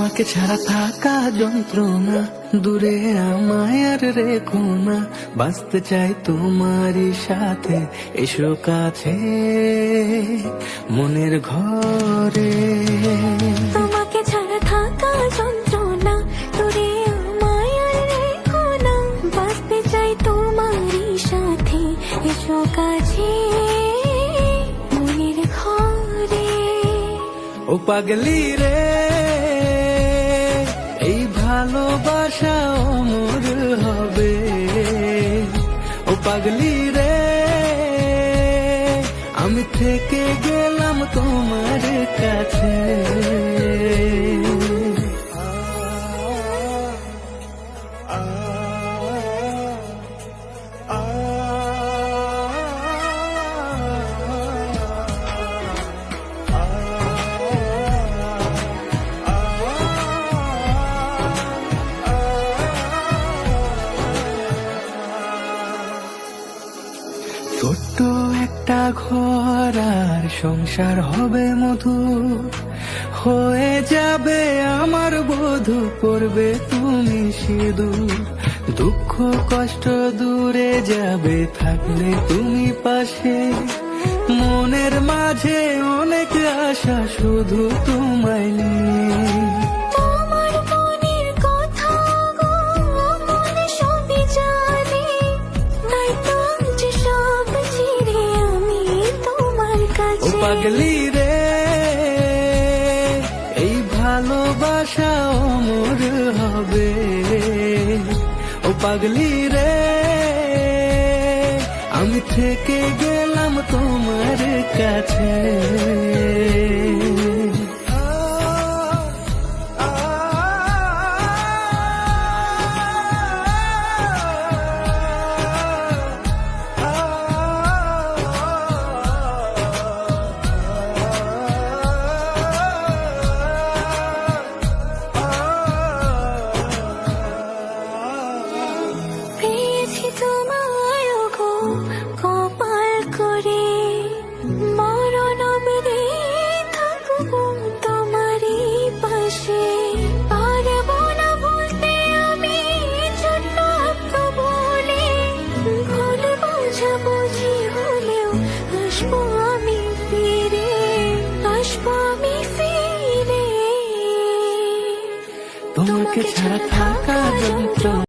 তোমাকে ছাড়া থাকা যন্ত্রণা, দূরে আমায় আর রেখো না, বাঁচতে চাই তোমারই সাথে, এসো কাছে মনের ঘরে। তোমাকে ছাড়া থাকা যন্ত্রণা, দূরে আমায় আর রেখো না, বাঁচতে চাই তোমারই সাথে, এসো কাছে মনের ঘরে। ও পাগলি রে, এই ভালোবাসা অমর হবে। ও পাগলি রে, আমি থেকে গেলাম তোমার কাছে। ছোট্ট একটা ঘর আর সংসার হবে মধুর, হয়ে যাবে আমার বধূ, পড়বে তুমি সিঁদুর। দুঃখ কষ্ট দূরে যাবে থাকলে তুমি পাশে, মনের মাঝে অনেক আশা শুধু তোমায় নিয়ে। তোমার মনের কথা গো মন সবই জানে, তাই তো যে সব ছেড়ে আমি তোমার ও কাছে। পাগলি রে, এই ভালোবাসা অমর হবে। ও পাগলি রে, আমি থেকে গেলাম তোমার কাছে। পেয়েছি তোমায় গো কপাল করে, মরণ অবধি থাকবো তোমারই পাশে। পারবো না বলতে আমি ছোট্ট একটা বলে, ভুল বোঝাবুঝি হলেও আসবো আমি ফিরে, আসবো আমি ফিরে। তোমাকে ছাড়া থাকা যন্ত্রণা।